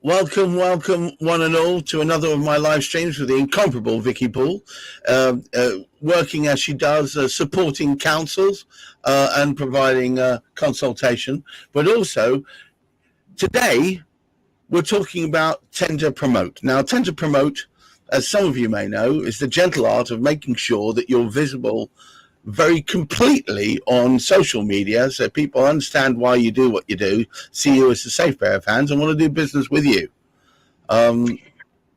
Welcome, one and all, to another of my live streams with the incomparable Vicky Poole, working as she does, supporting councils and providing consultation. But also, today, we're talking about Tend to Promote. Now, Tend to Promote, as some of you may know, is the gentle art of making sure that you're visible very completely on social media, so people understand why you do what you do, see you as a safe pair of hands, and want to do business with you.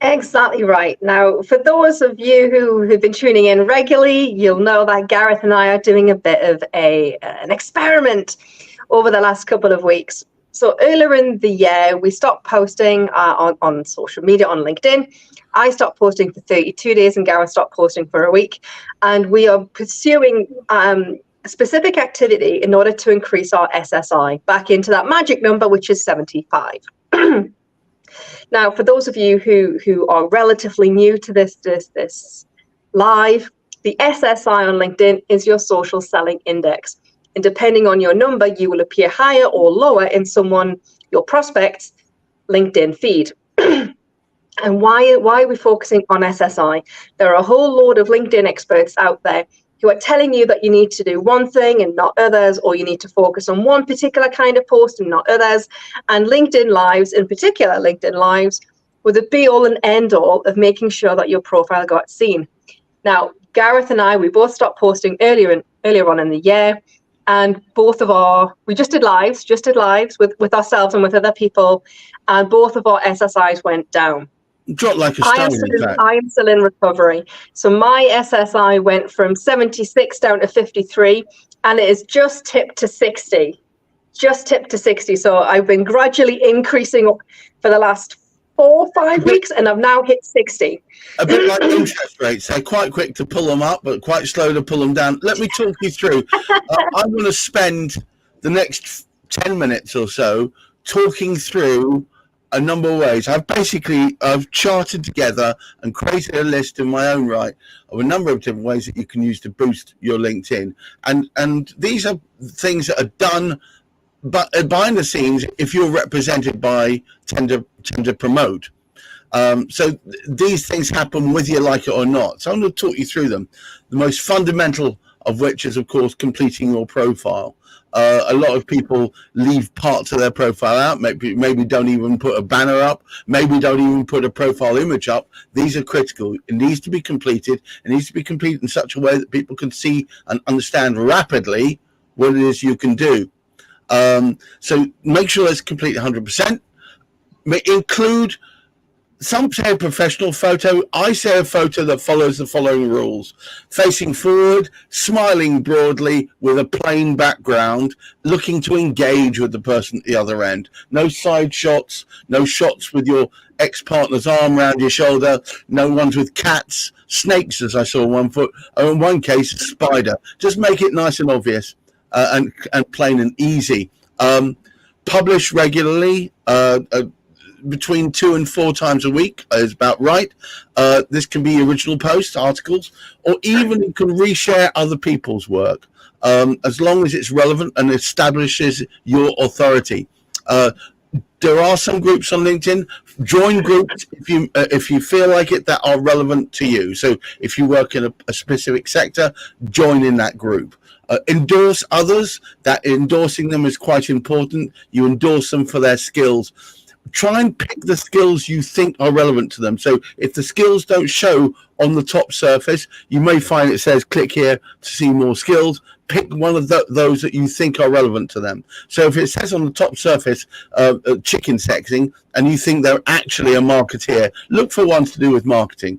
Exactly right. Now, for those of you who've been tuning in regularly, you'll know that Gareth and I are doing a bit of an experiment over the last couple of weeks. So earlier in the year, we stopped posting on social media, on LinkedIn. I stopped posting for 32 days and Gareth stopped posting for a week. And we are pursuing a specific activity in order to increase our SSI back into that magic number, which is 75. Now, for those of you who are relatively new to this live, the SSI on LinkedIn is your social selling index. And depending on your number, you will appear higher or lower in your prospect's LinkedIn feed. And why are we focusing on SSI? There are a whole load of LinkedIn experts out there who are telling you that you need to do one thing and not others, or you need to focus on one particular kind of post and not others. And LinkedIn Lives, in particular, LinkedIn Lives, were the be-all and end-all of making sure that your profile got seen. Now, Gareth and I, we both stopped posting earlier on in the year, and we just did lives with ourselves and with other people, and both of our SSIs went down. Dropped like a stone. I am still in recovery. So my SSI went from 76 down to 53, and it is just tipped to 60. So I've been gradually increasing for the last 4 or 5 weeks, and I've now hit 60. A bit like interest rates. They're quite quick to pull them up, but quite slow to pull them down. Let me talk you through. I'm going to spend the next 10 minutes or so talking through a number of ways. I've charted together and created a list in my own right of a number of different ways that you can use to boost your LinkedIn. And these are things that are done but behind the scenes if you're represented by Tend to Promote. So these things happen whether you like it or not. So I'm going to talk you through them. The most fundamental of which is, of course, completing your profile. A lot of people leave parts of their profile out, maybe don't even put a banner up, maybe don't even put a profile image up. These are critical. It needs to be completed. It needs to be completed in such a way that people can see and understand rapidly what it is you can do. So make sure it's complete 100%. Include some say a professional photo. I say a photo that follows the following rules: facing forward, smiling broadly with a plain background, looking to engage with the person at the other end. No side shots, no shots with your ex-partner's arm around your shoulder, no ones with cats, snakes, as I saw in one case, a spider. Just make it nice and obvious and plain and easy. Publish regularly, between 2 and 4 times a week is about right. This can be original posts, articles, or even you can reshare other people's work, as long as it's relevant and establishes your authority. There are some groups on LinkedIn. Join groups if you feel like it that are relevant to you. So if you work in a specific sector, join in that group. Endorse others. That endorsing them is quite important. You endorse them for their skills. Try and pick the skills you think are relevant to them. So if the skills don't show on the top surface, you may find it says click here to see more skills. Pick one of those that you think are relevant to them. So if it says on the top surface chicken sexing and you think they're actually a marketeer, look for ones to do with marketing.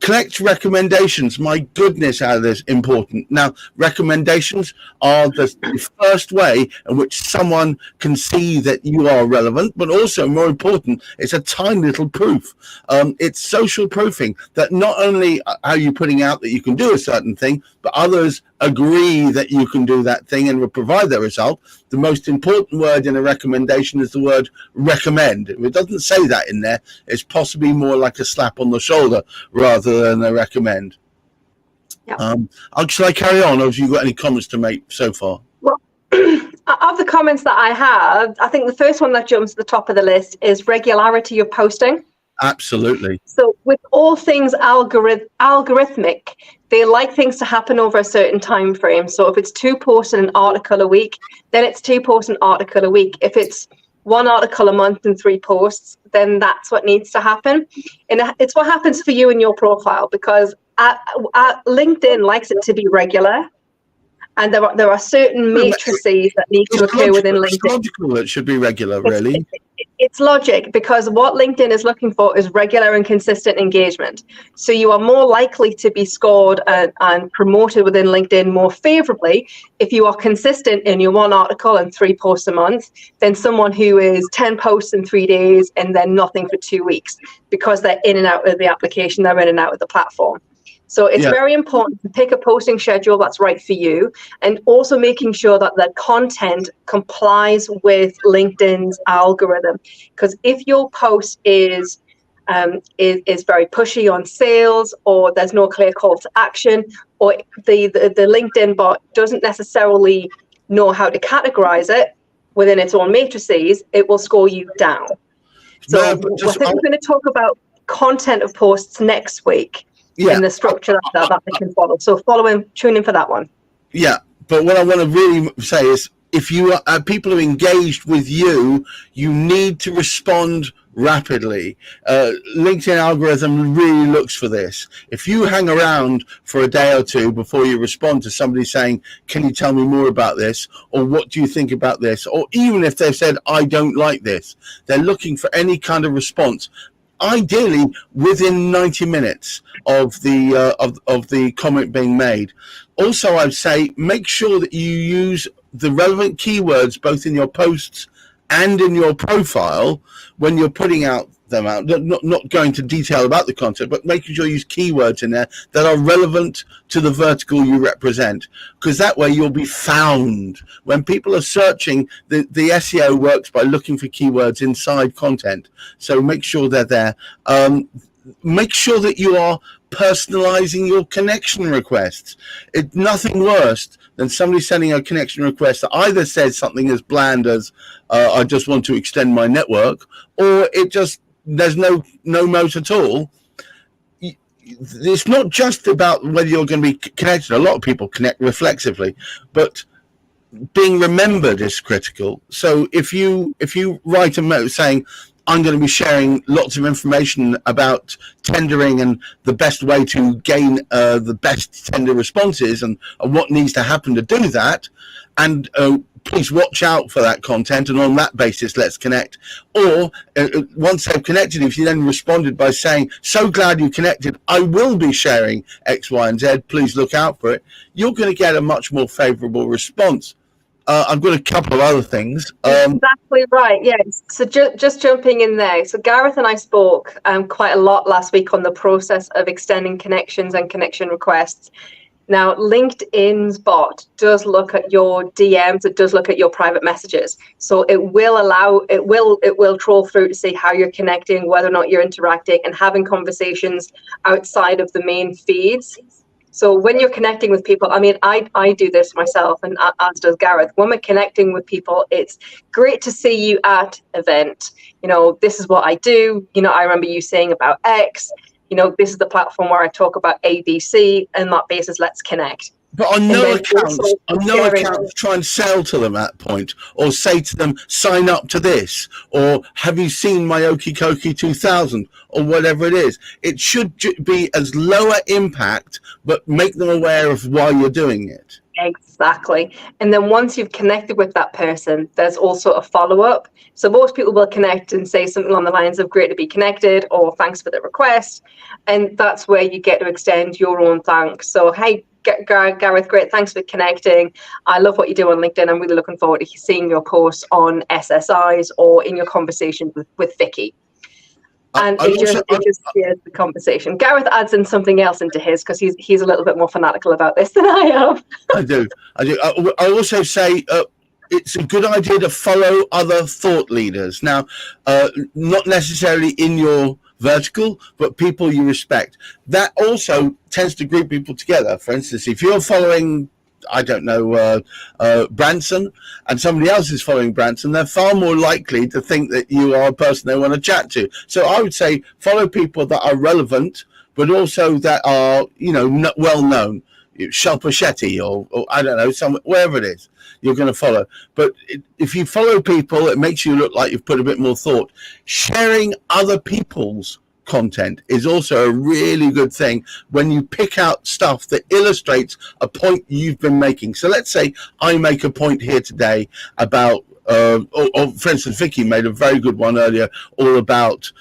Collect recommendations. My goodness, how this important. Now, recommendations are the first way in which someone can see that you are relevant, but also, more important, it's a tiny little proof. It's social proofing that not only are you putting out that you can do a certain thing, but others agree that you can do that thing and will provide the result. The most important word in a recommendation is the word recommend. If it doesn't say that in there, it's possibly more like a slap on the shoulder rather than a recommend. Yeah. Shall I carry on, or have you got any comments to make so far? Well, Of the comments that I have, I think the first one that jumps to the top of the list is regularity of posting. Absolutely. So with all things algorithmic, they like things to happen over a certain time frame. So if it's 2 posts in an article a week, then it's 2 posts an article a week. If it's 1 article a month and 3 posts, then that's what needs to happen. And it's what happens for you in your profile, because LinkedIn likes it to be regular. And there are certain matrices that need to occur within LinkedIn. It's logical it should be regular, really. It's logic, because what LinkedIn is looking for is regular and consistent engagement. So you are more likely to be scored and promoted within LinkedIn more favorably if you are consistent in your 1 article and 3 posts a month than someone who is 10 posts in 3 days and then nothing for 2 weeks, because they're in and out of the application, they're in and out of the platform. So it's very important to pick a posting schedule that's right for you, and also making sure that the content complies with LinkedIn's algorithm. Because if your post is very pushy on sales, or there's no clear call to action, or the LinkedIn bot doesn't necessarily know how to categorize it within its own matrices, it will score you down. So I think we're going to talk about content of posts next week. In the structure that they can follow. So tune in for that one. Yeah, but what I want to really say is, if you are people who are engaged with you, you need to respond rapidly. LinkedIn algorithm really looks for this. If you hang around for a day or 2 before you respond to somebody saying, can you tell me more about this? Or what do you think about this? Or even if they've said, I don't like this, they're looking for any kind of response. Ideally within 90 minutes of the comment being made. Also, I'd say make sure that you use the relevant keywords both in your posts and in your profile when you're putting them out. Not going to detail about the content, but making sure you use keywords in there that are relevant to the vertical you represent, because that way you'll be found. When people are searching, the SEO works by looking for keywords inside content, so make sure they're there. Make sure that you are personalizing your connection requests. It's nothing worse than somebody sending a connection request that either says something as bland as I just want to extend my network, or it just there's no moat at all. It's not just about whether you're going to be connected. A lot of people connect reflexively, but being remembered is critical. So if you write a note saying, I'm going to be sharing lots of information about tendering and the best way to gain the best tender responses and what needs to happen to do that, and please watch out for that content, and on that basis let's connect. Or once they've connected, if you then responded by saying, so glad you connected, I will be sharing X, Y, and Z, please look out for it, you're going to get a much more favorable response. I've got a couple of other things. Exactly right. Yeah. So just jumping in there. So Gareth and I spoke quite a lot last week on the process of extending connections and connection requests. Now, LinkedIn's bot does look at your DMs. It does look at your private messages. So it will troll through to see how you're connecting, whether or not you're interacting, and having conversations outside of the main feeds. So when you're connecting with people, I mean, I do this myself, and as does Gareth. When we're connecting with people, it's great to see you at event. You know, this is what I do. You know, I remember you saying about X. You know, this is the platform where I talk about ABC, and that basis, let's connect. But on no account try and sell to them at that point, or say to them, sign up to this, or have you seen my Okie Kokie 2000, or whatever it is. It should be as lower impact, but make them aware of why you're doing it. Exactly. And then once you've connected with that person, there's also a follow-up. So most people will connect and say something along the lines of great to be connected, or thanks for the request. And that's where you get to extend your own thanks. So, hey, Gareth, great, thanks for connecting. I love what you do on LinkedIn. I'm really looking forward to seeing your posts on SSIs or in your conversation with Vicky. And it just steers the conversation. Gareth adds in something else into his, because he's a little bit more fanatical about this than I am. I do. I also say it's a good idea to follow other thought leaders. Now, not necessarily in your vertical, but people you respect. That also tends to group people together. For instance, if you're following I don't know, Branson, and somebody else is following Branson, they're far more likely to think that you are a person they want to chat to. So I would say follow people that are relevant, but also that are, well known. Shilpa Shetty or I don't know, wherever it is you're going to follow. But if you follow people, it makes you look like you've put a bit more thought. Sharing other people's content is also a really good thing when you pick out stuff that illustrates a point you've been making. So let's say I make a point here today about or for instance, Vicky made a very good one earlier, all about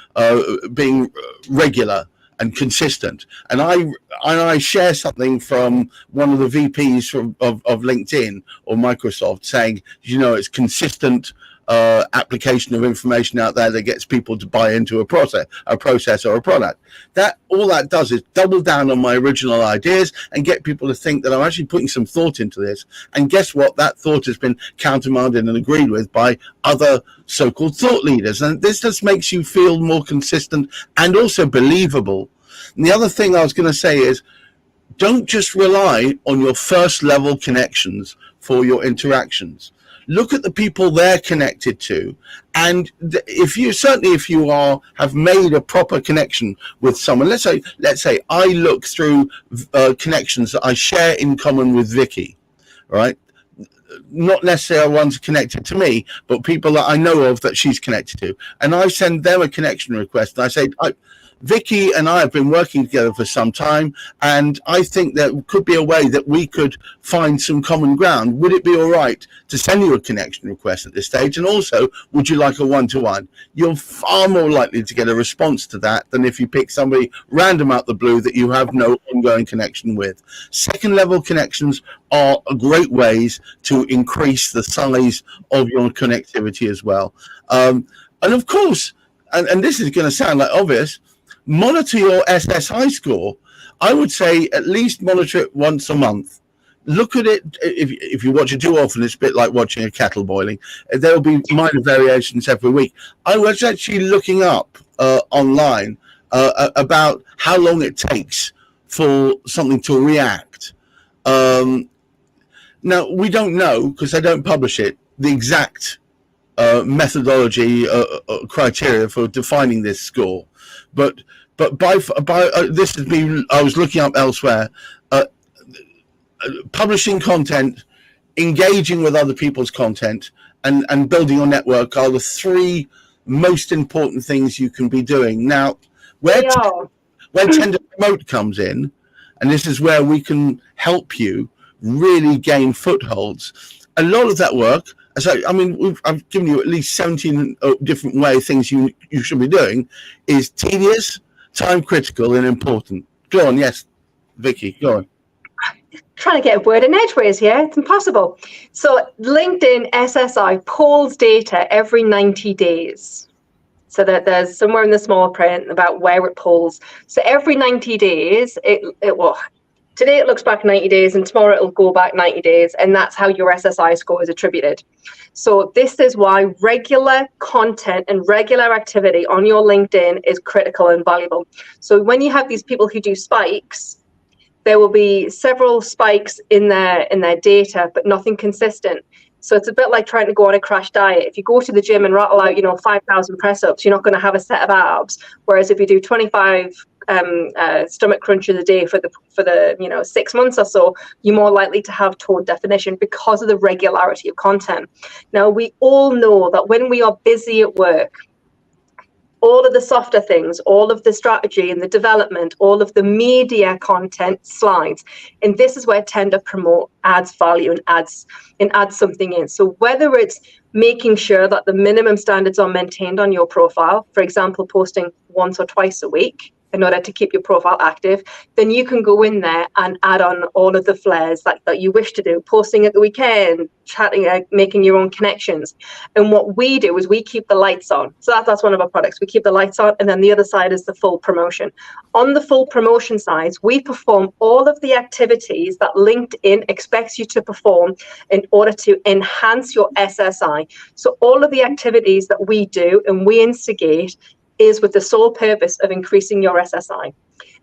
being regular and consistent. And I share something from one of the VPs of LinkedIn or Microsoft saying, it's consistent application of information out there that gets people to buy into a process or a product. That all that does is double down on my original ideas and get people to think that I'm actually putting some thought into this. And guess what? That thought has been countermanded and agreed with by other so-called thought leaders. And this just makes you feel more consistent and also believable. And the other thing I was going to say is, don't just rely on your first level connections for your interactions. Look at the people they're connected to, and if you have made a proper connection with someone, let's say I look through connections that I share in common with Vicky, right? Not necessarily ones connected to me, but people that I know of that she's connected to, and I send them a connection request, and I say, Vicky and I have been working together for some time, and I think there could be a way that we could find some common ground. Would it be all right to send you a connection request at this stage? And also, would you like a one-to-one? You're far more likely to get a response to that than if you pick somebody random out the blue that you have no ongoing connection with. Second level connections are great ways to increase the size of your connectivity as well. And of course, and this is going to sound like obvious, monitor your SSI score. I would say at least monitor it once a month. Look at it. If you watch it too often, it's a bit like watching a kettle boiling. There will be minor variations every week. I was actually looking up online about how long it takes for something to react. Now, we don't know, because I don't publish it, the exact methodology criteria for defining this score. But by this has been, I was looking up elsewhere, publishing content, engaging with other people's content, and building your network are the three most important things you can be doing. Now, where Tender Promote comes in, and this is where we can help you really gain footholds. A lot of that work, I've given you at least 17 different things you should be doing, is tedious, time critical, and important. Go on, yes, Vicky, go on. Trying to get a word in edgeways here. It's impossible. So LinkedIn SSI polls data every 90 days. So that there's somewhere in the small print about where it polls. So every 90 days, today it looks back 90 days and tomorrow it'll go back 90 days, and that's how your SSI score is attributed. So this is why regular content and regular activity on your LinkedIn is critical and valuable. So when you have these people who do spikes, there will be several spikes in their data, but nothing consistent. So it's a bit like trying to go on a crash diet. If you go to the gym and rattle out, 5,000 press-ups, you're not going to have a set of abs. Whereas if you do 25 stomach crunches a day for the 6 months or so, you're more likely to have toned definition because of the regularity of content. Now, we all know that when we are busy at work, all of the softer things, all of the strategy and the development, all of the media content slides. And this is where Tender Promote adds value and adds something in. So whether it's making sure that the minimum standards are maintained on your profile, for example, posting once or twice a week in order to keep your profile active, then you can go in there and add on all of the flares that you wish to do, posting at the weekend, chatting, making your own connections. And what we do is we keep the lights on. So that's one of our products. We keep the lights on, and then the other side is the full promotion. On the full promotion side, we perform all of the activities that LinkedIn expects you to perform in order to enhance your SSI. So all of the activities that we do and we instigate is with the sole purpose of increasing your SSI.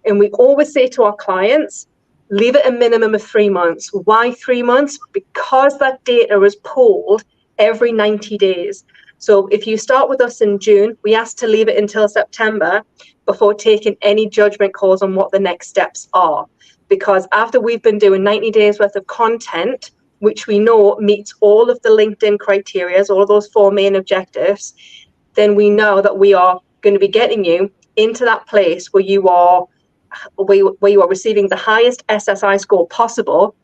And we always say to our clients, leave it a minimum of 3 months. Why 3 months? Because that data is pulled every 90 days. So if you start with us in June, we ask to leave it until September before taking any judgment calls on what the next steps are. Because after we've been doing 90 days worth of content, which we know meets all of the LinkedIn criteria, all of those 4 main objectives, then we know that we are going to be getting you into that place where you are receiving the highest SSI score possible,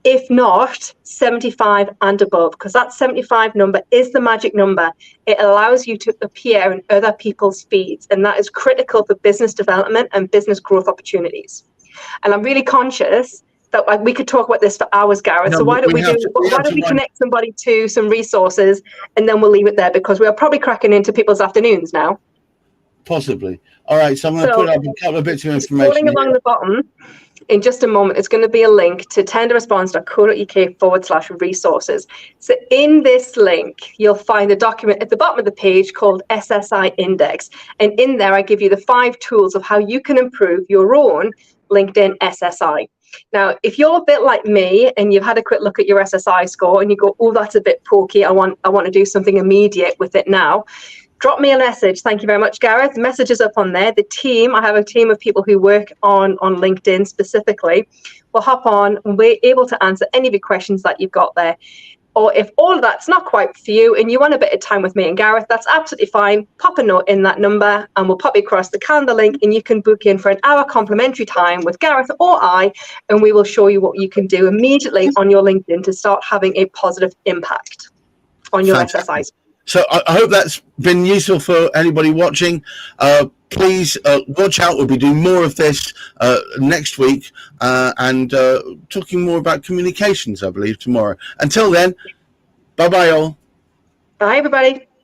if not 75 and above, because that 75 number is the magic number. It allows you to appear in other people's feeds, and that is critical for business development and business growth opportunities. And I'm really conscious that we could talk about this for hours, Gareth. No, so why don't we connect somebody to some resources, and then we'll leave it there, because we are probably cracking into people's afternoons now. Possibly. All right, so I'm going to put up a couple of bits of information. Scrolling along the bottom, in just a moment, it's going to be a link to tenderresponse.co.uk/resources. So in this link, you'll find a document at the bottom of the page called SSI Index. And in there, I give you the 5 tools of how you can improve your own LinkedIn SSI. Now, if you're a bit like me and you've had a quick look at your SSI score and you go, oh, that's a bit pokey, I want to do something immediate with it now, drop me a message. Thank you very much, Gareth. The message is up on there. The team, I have a team of people who work on LinkedIn specifically, will hop on and we're able to answer any of your questions that you've got there. Or if all of that's not quite for you and you want a bit of time with me and Gareth, that's absolutely fine. Pop a note in that number and we'll pop you across the calendar link, and you can book in for an hour complimentary time with Gareth or I, and we will show you what you can do immediately on your LinkedIn to start having a positive impact on your SSIs. So I hope that's been useful for anybody watching. Please watch out. We'll be doing more of this next week and talking more about communications, I believe, tomorrow. Until then, bye-bye all. Bye, everybody.